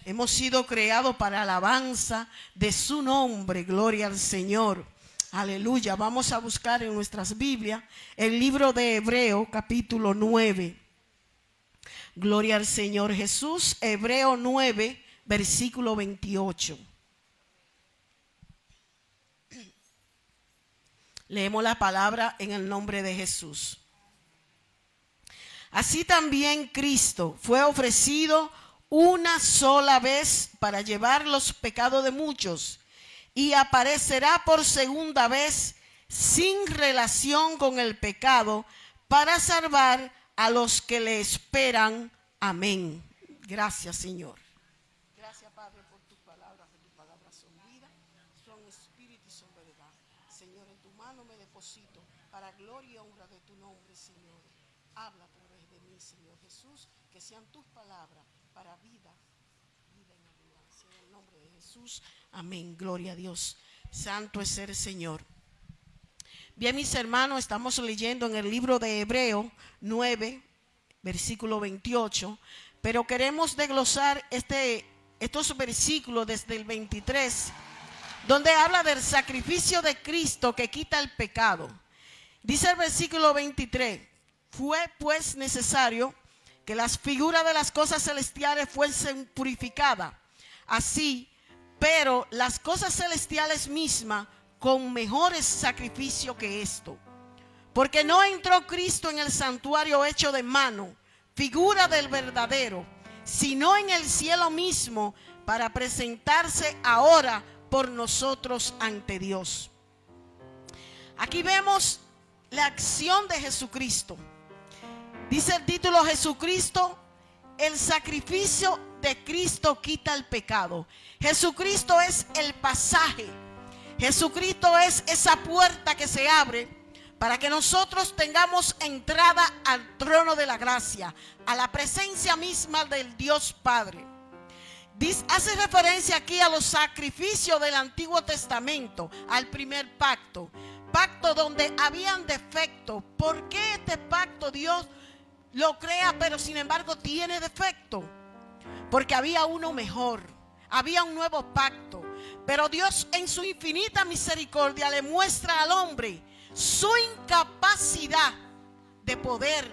Hemos sido creados para alabanza de su nombre. Gloria al Señor. Aleluya. Vamos a buscar en nuestras Biblias el libro de Hebreo, capítulo 9. Gloria al Señor Jesús. Hebreo 9, versículo 28. Leemos la palabra en el nombre de Jesús. Así también Cristo fue ofrecido una sola vez para llevar los pecados de muchos, y aparecerá por segunda vez sin relación con el pecado para salvar a los que le esperan. Amén. Gracias, Señor. Gracias, Padre, por tus palabras, que tus palabras son vida, son espíritu y son verdad. Señor, en tu mano me deposito para gloria y honra de tu nombre, Señor. Habla a través de mí, Señor Jesús, que sean tus palabras para vida en abundancia. En el nombre de Jesús, amén. Gloria a Dios. Santo es el Señor. Bien, mis hermanos, estamos leyendo en el libro de Hebreo 9, versículo 28, pero queremos desglosar estos versículos desde el 23, donde habla del sacrificio de Cristo que quita el pecado. Dice el versículo 23, fue pues necesario que las figuras de las cosas celestiales fuesen purificadas, así, pero las cosas celestiales mismas con mejores sacrificios que esto. Porque no entró Cristo en el santuario hecho de mano, figura del verdadero, sino en el cielo mismo, para presentarse ahora por nosotros ante Dios. Aquí vemos la acción de Jesucristo. Dice el título: Jesucristo, el sacrificio de Cristo quita el pecado. Jesucristo es el pasaje. Jesucristo es esa puerta que se abre para que nosotros tengamos entrada al trono de la gracia, a la presencia misma del Dios Padre. Hace referencia aquí a los sacrificios del Antiguo Testamento, al primer pacto. Pacto donde habían defectos. ¿Por qué este pacto Dios lo crea, pero sin embargo tiene defecto? Porque había uno mejor, había un nuevo pacto. Pero Dios en su infinita misericordia le muestra al hombre su incapacidad de poder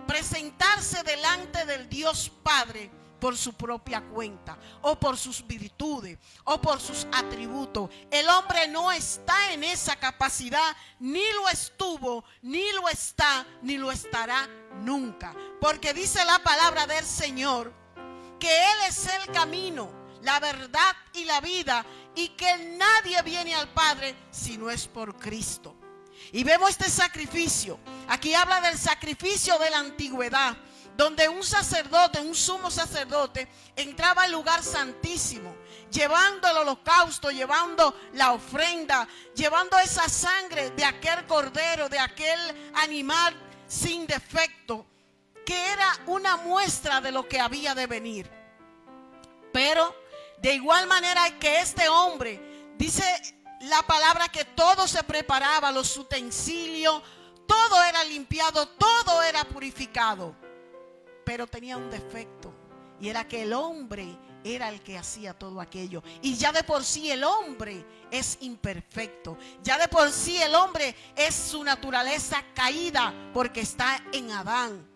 presentarse delante del Dios Padre por su propia cuenta, o por sus virtudes, o por sus atributos. El hombre no está en esa capacidad, ni lo estuvo, ni lo está, ni lo estará nunca. Porque dice la palabra del Señor que Él es el camino, la verdad y la vida, y que nadie viene al Padre si no es por Cristo. Y vemos este sacrificio. Aquí habla del sacrificio de la antigüedad, donde un sacerdote, un sumo sacerdote, entraba al lugar santísimo, llevando el holocausto, llevando la ofrenda, llevando esa sangre de aquel cordero, de aquel animal sin defecto, que era una muestra de lo que había de venir. Pero de igual manera que este hombre, dice la palabra que todo se preparaba, los utensilios, todo era limpiado, todo era purificado. Pero tenía un defecto, y era que el hombre era el que hacía todo aquello. Y ya de por sí el hombre es imperfecto. Ya de por sí el hombre es su naturaleza caída, porque está en Adán.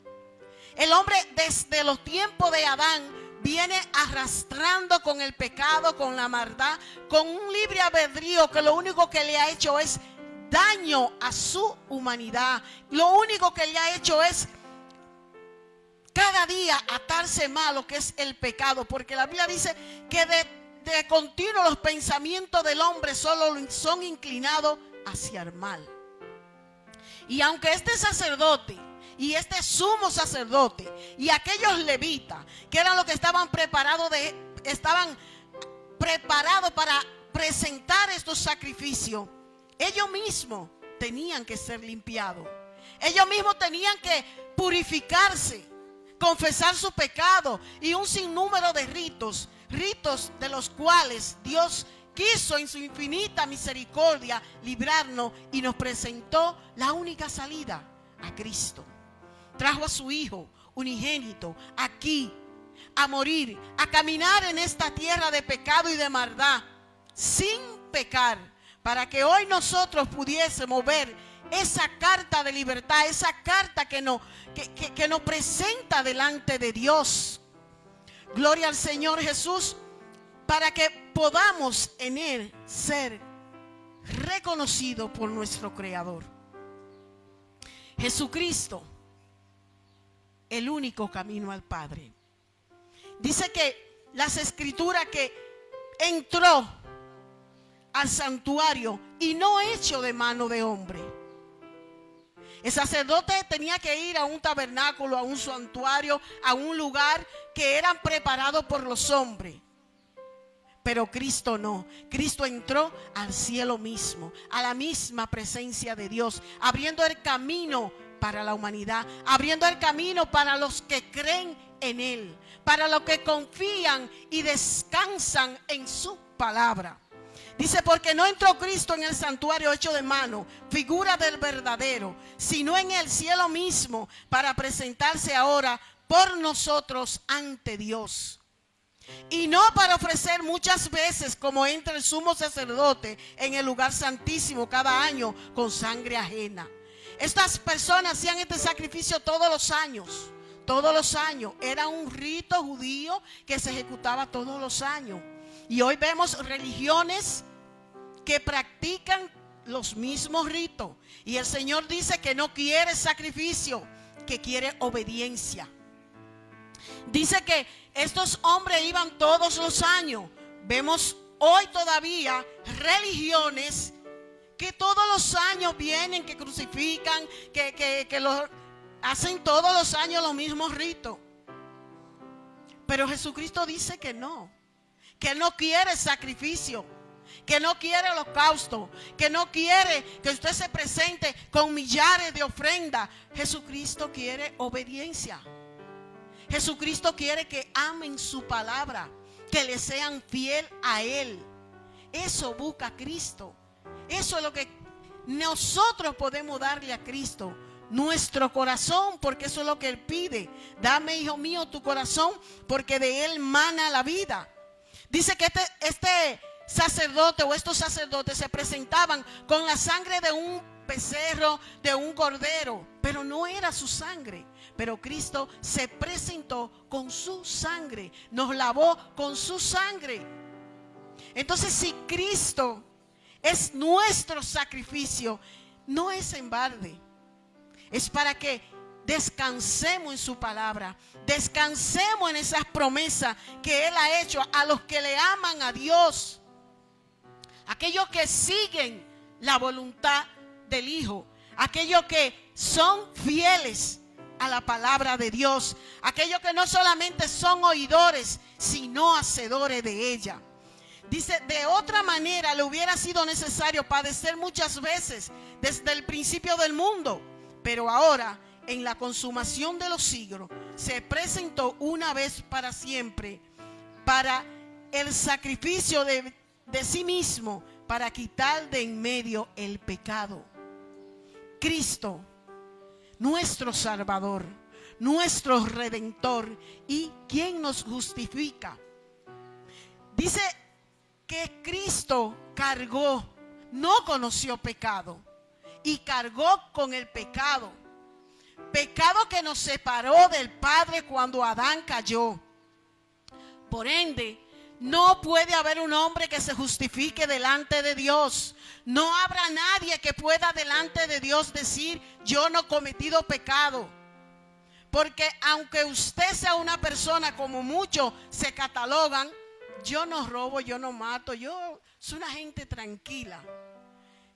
El hombre desde los tiempos de Adán viene arrastrando con el pecado, con la maldad, con un libre albedrío que lo único que le ha hecho es daño a su humanidad. Lo único que le ha hecho es cada día atarse más a lo que es el pecado, porque la Biblia dice que de continuo los pensamientos del hombre solo son inclinados hacia el mal. Y aunque este sacerdote y este sumo sacerdote y aquellos levitas, que eran los que estaban preparados para presentar estos sacrificios, ellos mismos tenían que ser limpiados. Ellos mismos tenían que purificarse, confesar su pecado y un sinnúmero de ritos de los cuales Dios quiso en su infinita misericordia librarnos, y nos presentó la única salida: a Cristo. Trajo a su Hijo unigénito aquí a morir, a caminar en esta tierra de pecado y de maldad, sin pecar, para que hoy nosotros pudiésemos ver esa carta de libertad, esa carta que nos presenta delante de Dios. Gloria al Señor Jesús, para que podamos en Él ser reconocidos por nuestro Creador. Jesucristo, el único camino al Padre. Dice que las Escrituras que entró al santuario y no hecho de mano de hombre. El sacerdote tenía que ir a un tabernáculo, a un santuario, a un lugar que eran preparados por los hombres. Pero Cristo no. Cristo entró al cielo mismo, a la misma presencia de Dios, abriendo el camino para la humanidad, abriendo el camino para los que creen en Él, para los que confían y descansan en su palabra. Dice, porque no entró Cristo en el santuario hecho de mano, figura del verdadero, sino en el cielo mismo, para presentarse ahora por nosotros ante Dios. Y no para ofrecer muchas veces como entra el sumo sacerdote en el lugar santísimo cada año con sangre ajena. Estas personas hacían este sacrificio todos los años. Todos los años. Era un rito judío que se ejecutaba todos los años. Y hoy vemos religiones que practican los mismos ritos. Y el Señor dice que no quiere sacrificio, que quiere obediencia. Dice que estos hombres iban todos los años. Vemos hoy todavía religiones que todos los años vienen, que crucifican, que hacen todos los años los mismos ritos. Pero Jesucristo dice que no quiere sacrificio, que no quiere holocausto, que no quiere que usted se presente con millares de ofrendas. Jesucristo quiere obediencia. Jesucristo quiere que amen su palabra, que le sean fiel a Él. Eso busca Cristo. Eso es lo que nosotros podemos darle a Cristo. Nuestro corazón, porque eso es lo que Él pide. Dame, hijo mío, tu corazón, porque de Él mana la vida. Dice que este sacerdote o estos sacerdotes se presentaban con la sangre de un becerro, de un cordero, pero no era su sangre. Pero Cristo se presentó con su sangre, nos lavó con su sangre. Entonces, si Cristo es nuestro sacrificio, no es en balde. Es para que descansemos en su palabra, descansemos en esas promesas que Él ha hecho a los que le aman a Dios, aquellos que siguen la voluntad del Hijo, aquellos que son fieles a la palabra de Dios, aquellos que no solamente son oidores, sino hacedores de ella. Dice, de otra manera le hubiera sido necesario padecer muchas veces desde el principio del mundo, pero ahora, en la consumación de los siglos, se presentó una vez para siempre para el sacrificio de sí mismo, para quitar de en medio el pecado. Cristo, nuestro Salvador, nuestro Redentor y quien nos justifica. Dice que Cristo cargó, no conoció pecado y cargó con el pecado. Pecado que nos separó del Padre cuando Adán cayó. Por ende, no puede haber un hombre que se justifique delante de Dios. No habrá nadie que pueda delante de Dios decir, yo no he cometido pecado. Porque aunque usted sea una persona como muchos se catalogan, yo no robo, yo no mato, yo soy una gente tranquila.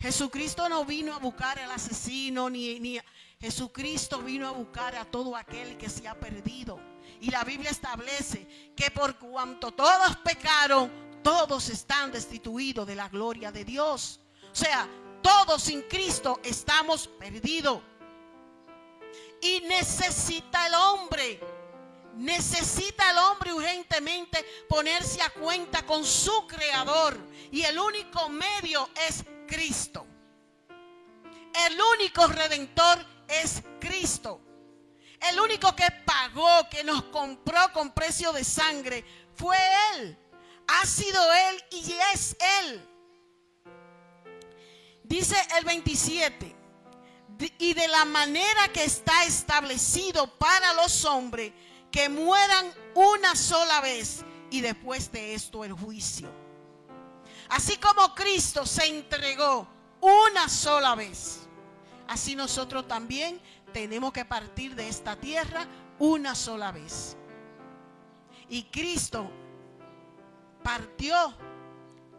Jesucristo no vino a buscar al asesino, ni Jesucristo vino a buscar a todo aquel que se ha perdido. Y la Biblia establece que por cuanto todos pecaron, todos están destituidos de la gloria de Dios. O sea, todos sin Cristo estamos perdidos. Y necesita el hombre urgentemente ponerse a cuenta con su Creador. Y el único medio es Cristo. El único Redentor es Cristo. El único que pagó, que nos compró con precio de sangre, fue Él. Ha sido Él y es Él. Dice el 27. Y de la manera que está establecido para los hombres, que mueran una sola vez y después de esto el juicio. Así como Cristo se entregó una sola vez, así nosotros también tenemos que partir de esta tierra una sola vez. Y Cristo partió,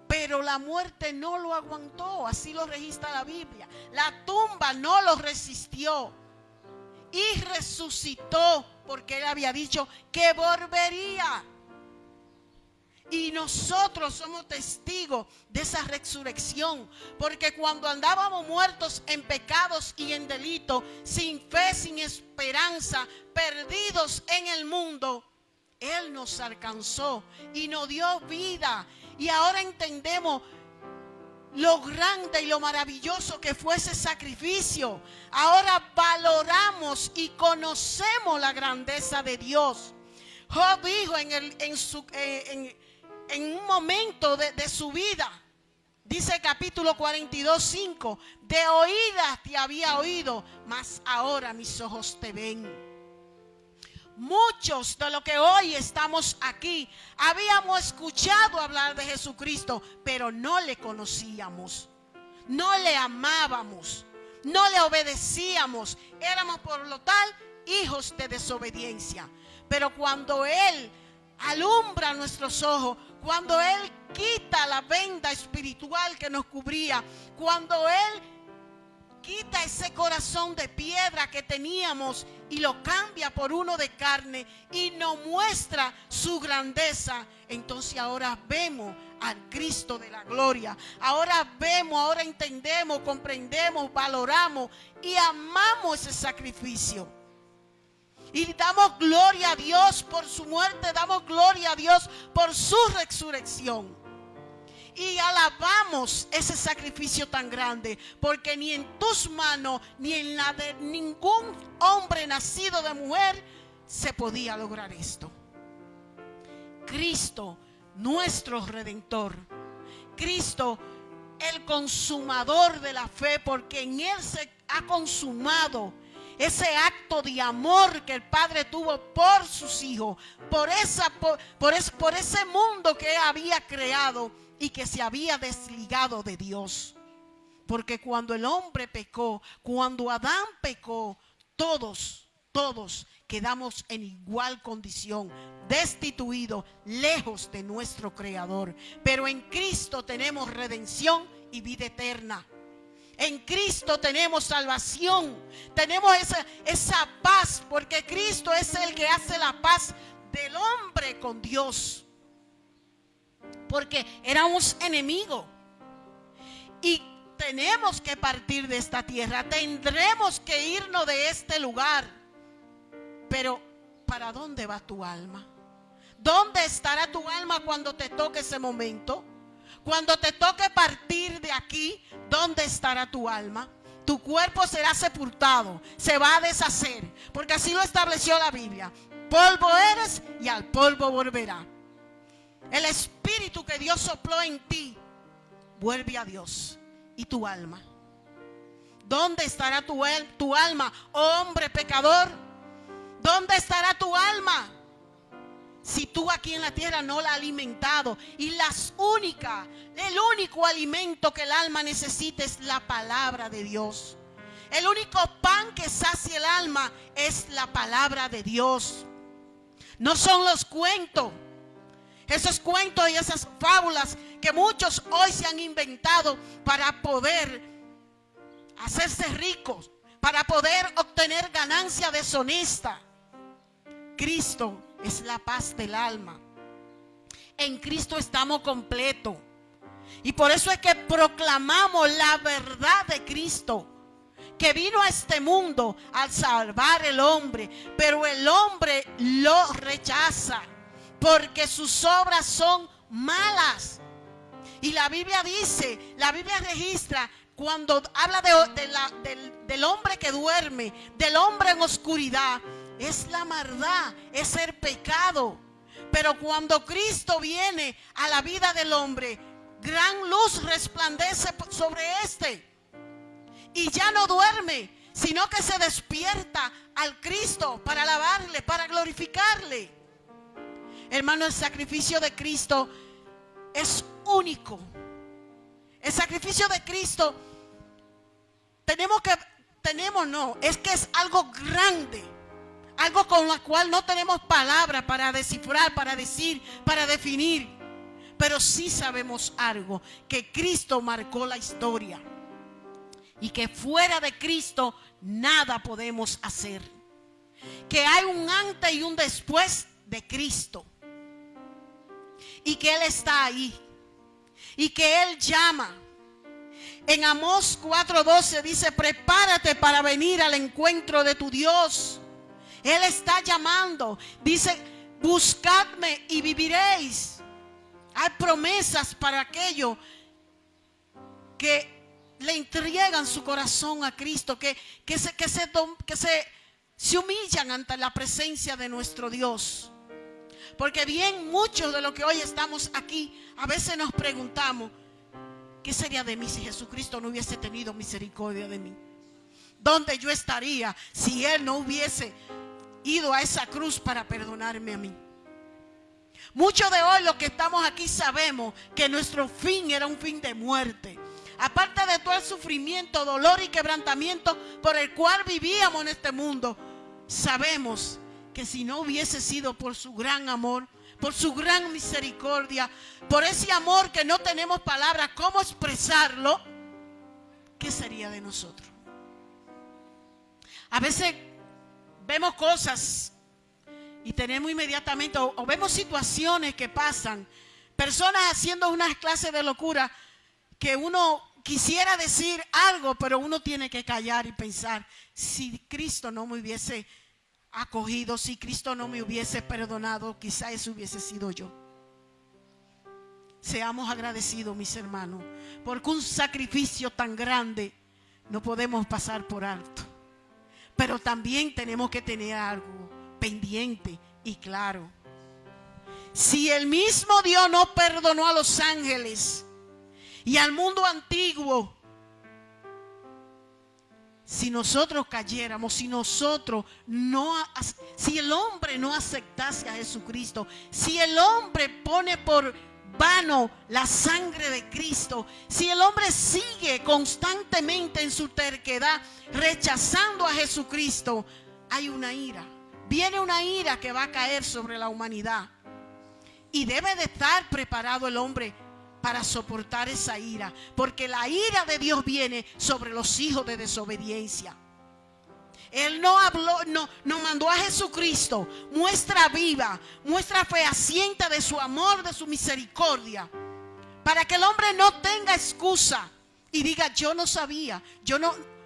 pero la muerte no lo aguantó. Así lo registra la Biblia. La tumba no lo resistió y resucitó, porque Él había dicho que volvería. Y nosotros somos testigos de esa resurrección, porque cuando andábamos muertos en pecados y en delitos, sin fe, sin esperanza, perdidos en el mundo, Él nos alcanzó y nos dio vida. Y ahora entendemos lo grande y lo maravilloso que fue ese sacrificio. Ahora valoramos y conocemos la grandeza de Dios. Job dijo en un momento de su vida, dice capítulo 42:5, de oídas te había oído, mas ahora mis ojos te ven. Muchos de los que hoy estamos aquí habíamos escuchado hablar de Jesucristo, pero no le conocíamos, no le amábamos, no le obedecíamos. Éramos por lo tal hijos de desobediencia. Pero cuando Él alumbra nuestros ojos, cuando Él quita la venda espiritual que nos cubría, cuando Él quita ese corazón de piedra que teníamos y lo cambia por uno de carne y nos muestra su grandeza, entonces ahora vemos al Cristo de la gloria. Ahora vemos, ahora entendemos, comprendemos, valoramos y amamos ese sacrificio. Y damos gloria a Dios por su muerte, damos gloria a Dios por su resurrección. Y alabamos ese sacrificio tan grande, porque ni en tus manos, ni en la de ningún hombre nacido de mujer, se podía lograr esto. Cristo, nuestro Redentor. Cristo, el consumador de la fe, porque en Él se ha consumado ese acto de amor que el Padre tuvo por sus hijos, por ese mundo que había creado y que se había desligado de Dios. Porque cuando el hombre pecó, cuando Adán pecó, todos quedamos en igual condición, destituidos, lejos de nuestro Creador. Pero en Cristo tenemos redención y vida eterna. En Cristo tenemos salvación, tenemos esa paz, porque Cristo es el que hace la paz del hombre con Dios. Porque éramos enemigos y tenemos que partir de esta tierra, tendremos que irnos de este lugar. Pero ¿para dónde va tu alma? ¿Dónde estará tu alma cuando te toque ese momento? Cuando te toque partir de aquí, ¿dónde estará tu alma? Tu cuerpo será sepultado, se va a deshacer, porque así lo estableció la Biblia. Polvo eres y al polvo volverá. El espíritu que Dios sopló en ti vuelve a Dios. ¿Y tu alma? ¿Dónde estará tu alma, oh hombre pecador? ¿Dónde estará tu alma? Si tú aquí en la tierra no la has alimentado. Y el único alimento que el alma necesita es la palabra de Dios. El único pan que sacia el alma es la palabra de Dios. No son los cuentos. Esos cuentos y esas fábulas que muchos hoy se han inventado para poder hacerse ricos, para poder obtener ganancia deshonesta. Cristo es la paz del alma. En Cristo estamos completos. Y por eso es que proclamamos la verdad de Cristo, que vino a este mundo a salvar al hombre, pero el hombre lo rechaza porque sus obras son malas. Y la Biblia dice, la Biblia registra, cuando habla del hombre que duerme, del hombre en oscuridad, es la maldad, es el pecado. Pero cuando Cristo viene a la vida del hombre, gran luz resplandece sobre este. Y ya no duerme, sino que se despierta al Cristo para alabarle, para glorificarle. Hermano, el sacrificio de Cristo es único. El sacrificio de Cristo es que es algo grande, algo con lo cual no tenemos palabras para descifrar, para decir, para definir. Pero sí sabemos algo, que Cristo marcó la historia y que fuera de Cristo nada podemos hacer. Que hay un antes y un después de Cristo y que Él está ahí y que Él llama. En Amós 4:12 dice: prepárate para venir al encuentro de tu Dios. Él está llamando. Dice: buscadme y viviréis. Hay promesas para aquellos que le entregan su corazón a Cristo, que se humillan ante la presencia de nuestro Dios. Porque bien, muchos de los que hoy estamos aquí, a veces nos preguntamos: ¿qué sería de mí si Jesucristo no hubiese tenido misericordia de mí? ¿Dónde yo estaría si Él no hubiese ido a esa cruz para perdonarme a mí? Muchos de hoy los que estamos aquí sabemos que nuestro fin era un fin de muerte. Aparte de todo el sufrimiento, dolor y quebrantamiento por el cual vivíamos en este mundo, sabemos que si no hubiese sido por su gran amor, por su gran misericordia, por ese amor que no tenemos palabras cómo expresarlo, ¿qué sería de nosotros? A veces vemos cosas y tenemos inmediatamente, o vemos situaciones que pasan, personas haciendo unas clases de locura que uno quisiera decir algo, pero uno tiene que callar y pensar: si Cristo no me hubiese acogido, si Cristo no me hubiese perdonado, quizá eso hubiese sido yo. Seamos agradecidos, mis hermanos, porque un sacrificio tan grande no podemos pasar por alto. Pero también tenemos que tener algo pendiente y claro. Si el mismo Dios no perdonó a los ángeles y al mundo antiguo, si nosotros cayéramos, si el hombre no aceptase a Jesucristo, si el hombre pone por vano la sangre de Cristo, si el hombre sigue constantemente en su terquedad rechazando a Jesucristo, hay una ira. Viene una ira que va a caer sobre la humanidad. Y debe de estar preparado el hombre para soportar esa ira, porque la ira de Dios viene sobre los hijos de desobediencia. Él no mandó a Jesucristo, muestra viva, muestra fehaciente de su amor, de su misericordia, para que el hombre no tenga excusa y diga: yo no sabía,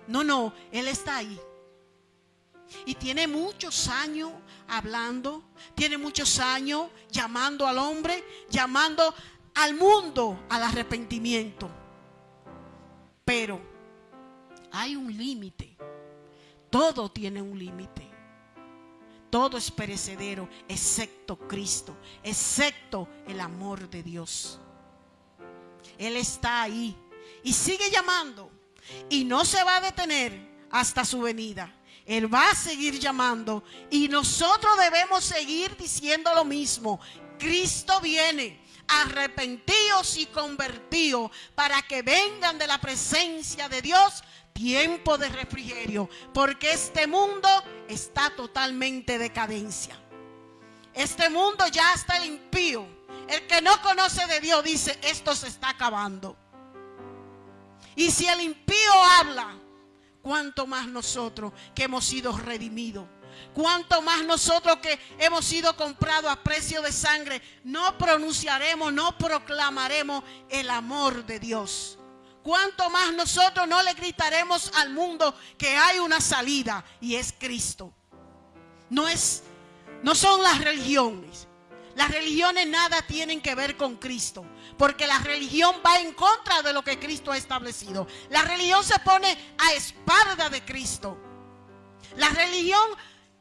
no, Él está ahí. Y tiene muchos años hablando, tiene muchos años llamando al hombre, llamando al mundo al arrepentimiento. Pero hay un límite. Todo tiene un límite. Todo es perecedero, excepto Cristo, excepto el amor de Dios. Él está ahí y sigue llamando, y no se va a detener hasta su venida. Él va a seguir llamando, y nosotros debemos seguir diciendo lo mismo: Cristo viene. Arrepentidos y convertidos, para que vengan de la presencia de Dios tiempo de refrigerio, porque este mundo está totalmente en decadencia. Este mundo ya está el impío. El que no conoce de Dios dice: esto se está acabando. Y si el impío habla, ¿cuánto más nosotros que hemos sido redimidos? ¿Cuánto más nosotros que hemos sido comprados a precio de sangre no pronunciaremos, no proclamaremos el amor de Dios? ¿Cuánto más nosotros no le gritaremos al mundo que hay una salida, y es Cristo? No son las religiones. Las religiones nada tienen que ver con Cristo, porque la religión va en contra de lo que Cristo ha establecido. La religión se pone a espalda de Cristo. La religión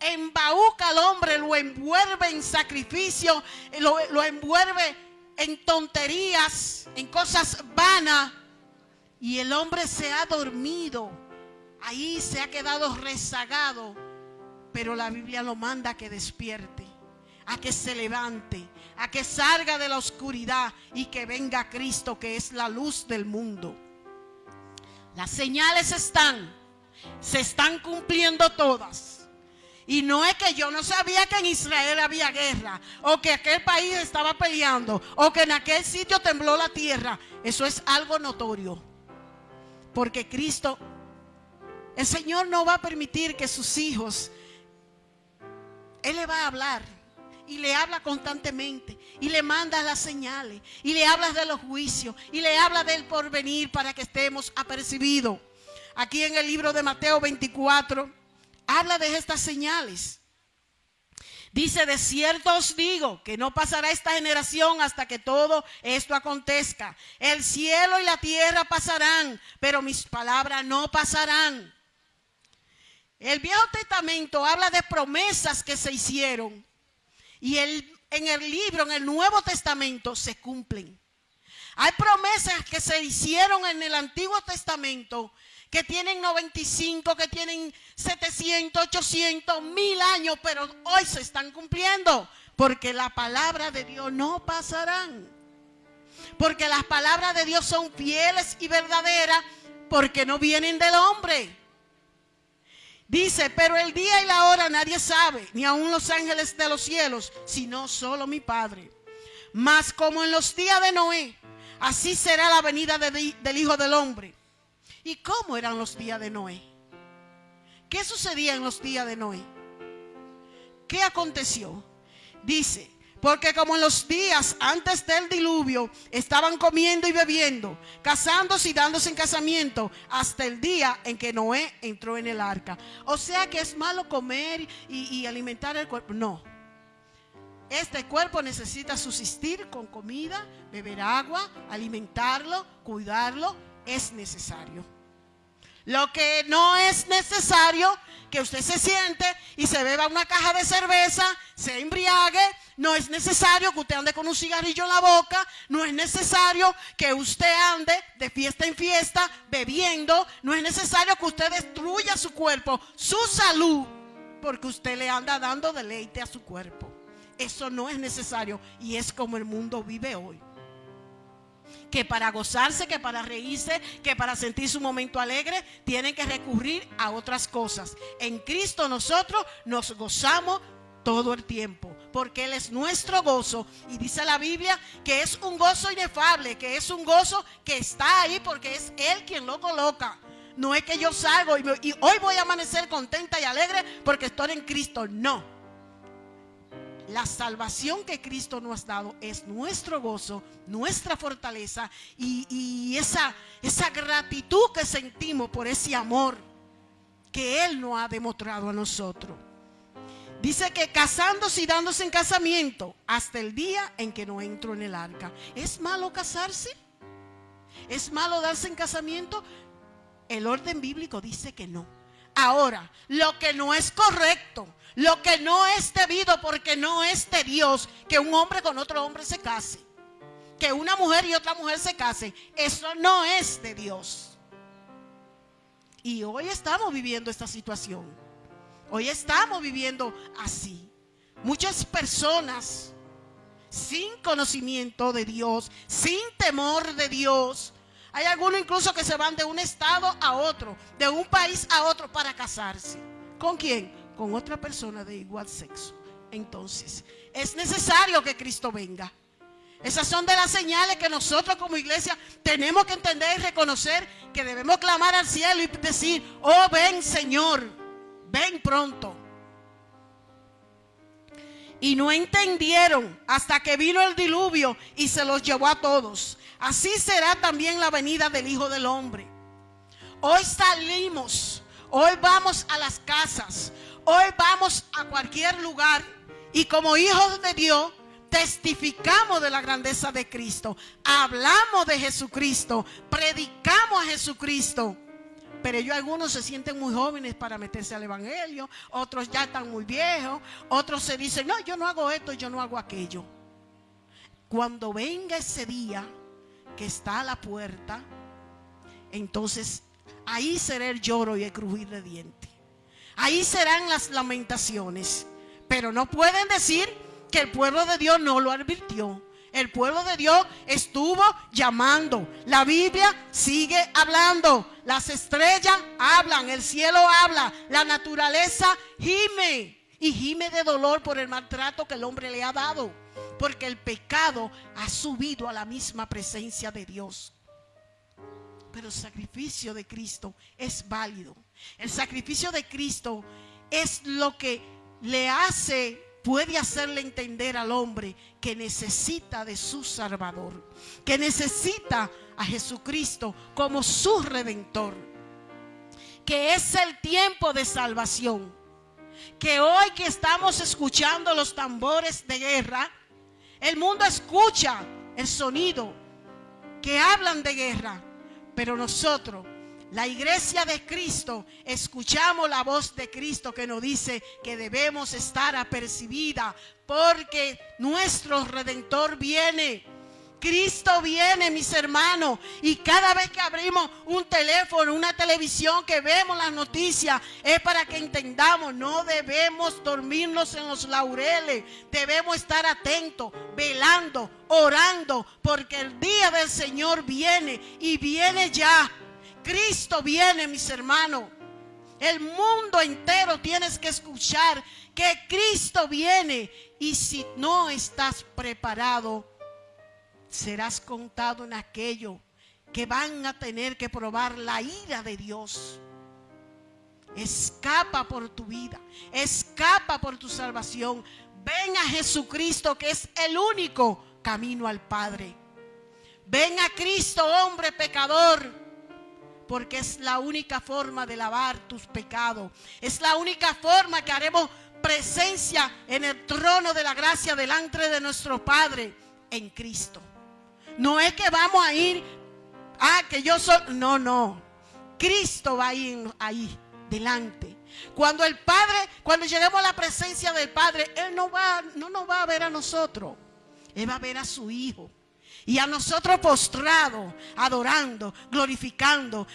embauca al hombre, lo envuelve en sacrificio, lo envuelve en tonterías, en cosas vanas, y el hombre se ha dormido, ahí se ha quedado rezagado. Pero la Biblia lo manda a que despierte, a que se levante, a que salga de la oscuridad y que venga Cristo, que es la luz del mundo. Las señales se están cumpliendo todas. Y no es que yo no sabía que en Israel había guerra, o que aquel país estaba peleando, o que en aquel sitio tembló la tierra. Eso es algo notorio. Porque Cristo, el Señor no va a permitir que sus hijos, Él le va a hablar. Y le habla constantemente. Y le manda las señales. Y le habla de los juicios. Y le habla del porvenir para que estemos apercibidos. Aquí en el libro de Mateo 24 habla de estas señales. Dice: de cierto os digo que no pasará esta generación hasta que todo esto acontezca. El cielo y la tierra pasarán, pero mis palabras no pasarán. El Viejo Testamento habla de promesas que se hicieron. Y en el Nuevo Testamento se cumplen. Hay promesas que se hicieron en el Antiguo Testamento que tienen 95, que tienen 700, 800, 1000 años, pero hoy se están cumpliendo. Porque la palabra de Dios no pasarán. Porque las palabras de Dios son fieles y verdaderas, porque no vienen del hombre. Dice: pero el día y la hora nadie sabe, ni aun los ángeles de los cielos, sino solo mi Padre. Mas como en los días de Noé, así será la venida del Hijo del Hombre. ¿Y cómo eran los días de Noé? ¿Qué sucedía en los días de Noé? ¿Qué aconteció? Dice: porque como en los días antes del diluvio estaban comiendo y bebiendo, casándose y dándose en casamiento, hasta el día en que Noé entró en el arca. O sea que es malo comer y alimentar el cuerpo. No. Este cuerpo necesita subsistir con comida, beber agua, alimentarlo, cuidarlo. Es necesario. Lo que no es necesario, que usted se siente y se beba una caja de cerveza, se embriague. No es necesario que usted ande con un cigarrillo en la boca. No es necesario que usted ande de fiesta en fiesta bebiendo. No es necesario que usted destruya su cuerpo, su salud, porque usted le anda dando deleite a su cuerpo. Eso no es necesario, y es como el mundo vive hoy. Que para gozarse, que para reírse, que para sentir su momento alegre, tienen que recurrir a otras cosas. En Cristo nosotros nos gozamos todo el tiempo, porque Él es nuestro gozo. Y dice la Biblia que es un gozo inefable, que es un gozo que está ahí porque es Él quien lo coloca. No es que yo salgo y hoy voy a amanecer contenta y alegre porque estoy en Cristo. No. La salvación que Cristo nos ha dado es nuestro gozo, nuestra fortaleza y esa gratitud que sentimos por ese amor que Él nos ha demostrado a nosotros. Dice que casándose y dándose en casamiento hasta el día en que no entró en el arca. ¿Es malo casarse? ¿Es malo darse en casamiento? El orden bíblico dice que no. Ahora, lo que no es correcto, lo que no es debido, porque no es de Dios, que un hombre con otro hombre se case, que una mujer y otra mujer se casen, eso no es de Dios. Y hoy estamos viviendo esta situación. Hoy estamos viviendo así. Muchas personas sin conocimiento de Dios, sin temor de Dios. Hay algunos incluso que se van de un estado a otro, de un país a otro para casarse. ¿Con quién? Con otra persona de igual sexo. Entonces, es necesario que Cristo venga. Esas son de las señales que nosotros como iglesia tenemos que entender y reconocer, que debemos clamar al cielo y decir: oh, ven Señor, ven pronto. Y no entendieron hasta que vino el diluvio y se los llevó a todos. Así será también la venida del Hijo del Hombre. Hoy salimos, hoy vamos a las casas, hoy vamos a cualquier lugar y como hijos de Dios testificamos de la grandeza de Cristo. Hablamos de Jesucristo, predicamos a Jesucristo. Pero ellos algunos se sienten muy jóvenes para meterse al evangelio, otros ya están muy viejos, otros se dicen, no, yo no hago esto, yo no hago aquello. Cuando venga ese día que está a la puerta, entonces ahí será el lloro y el crujir de dientes. Ahí serán las lamentaciones. Pero no pueden decir que el pueblo de Dios no lo advirtió. El pueblo de Dios estuvo llamando. La Biblia sigue hablando. Las estrellas hablan, el cielo habla, la naturaleza gime. Y gime de dolor por el maltrato que el hombre le ha dado. Porque el pecado ha subido a la misma presencia de Dios. Pero el sacrificio de Cristo es válido. El sacrificio de Cristo es lo que puede hacerle entender al hombre que necesita de su Salvador, que necesita a Jesucristo como su Redentor, que es el tiempo de salvación, que hoy que estamos escuchando los tambores de guerra, el mundo escucha el sonido que hablan de guerra, pero nosotros, la iglesia de Cristo, escuchamos la voz de Cristo que nos dice que debemos estar apercibida porque nuestro Redentor viene. Cristo viene, mis hermanos, y cada vez que abrimos un teléfono, una televisión, que vemos las noticias, es para que entendamos, no debemos dormirnos en los laureles, debemos estar atentos, velando, orando, porque el día del Señor viene y viene ya. Cristo viene, mis hermanos. El mundo entero tienes que escuchar que Cristo viene, y si no estás preparado, serás contado en aquello que van a tener que probar la ira de Dios. Escapa por tu vida, escapa por tu salvación. Ven a Jesucristo, que es el único camino al Padre. Ven a Cristo, hombre pecador, porque es la única forma de lavar tus pecados. Es la única forma que haremos presencia en el trono de la gracia delante de nuestro Padre en Cristo. No es que vamos a ir, que yo soy, no. Cristo va a ir ahí delante. Cuando lleguemos a la presencia del Padre, Él no nos va a ver a nosotros. Él va a ver a su Hijo. Y a nosotros postrados, adorando, glorificando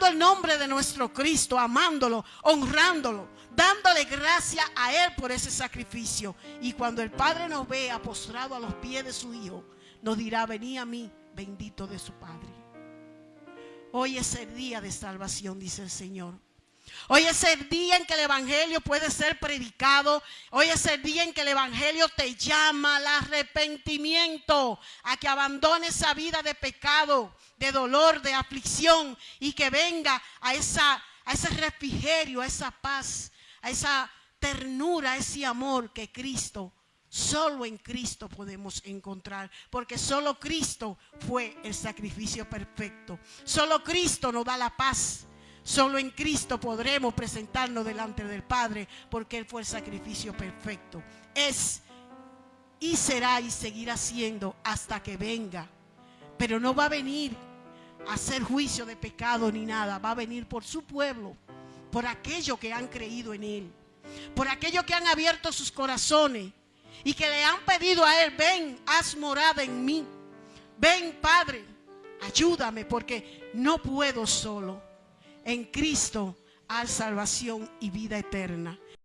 el nombre de nuestro Cristo, amándolo, honrándolo, dándole gracias a Él por ese sacrificio. Y cuando el Padre nos vea postrado a los pies de su Hijo, nos dirá: venid a mí, bendito de su Padre. Hoy es el día de salvación, dice el Señor. Hoy es el día en que el evangelio puede ser predicado. Hoy es el día en que el evangelio te llama al arrepentimiento, a que abandones esa vida de pecado, de dolor, de aflicción, y que venga a ese refrigerio, a esa paz, a esa ternura, a ese amor que solo en Cristo podemos encontrar, porque solo Cristo fue el sacrificio perfecto. Solo Cristo nos da la paz. Solo en Cristo podremos presentarnos delante del Padre, porque Él fue el sacrificio perfecto. Es y será y seguirá siendo hasta que venga. Pero no va a venir a hacer juicio de pecado ni nada. Va a venir por su pueblo, por aquellos que han creído en Él, por aquellos que han abierto sus corazones y que le han pedido a Él: ven, haz morada en mí. Ven, Padre, ayúdame, porque no puedo solo. En Cristo hay salvación y vida eterna.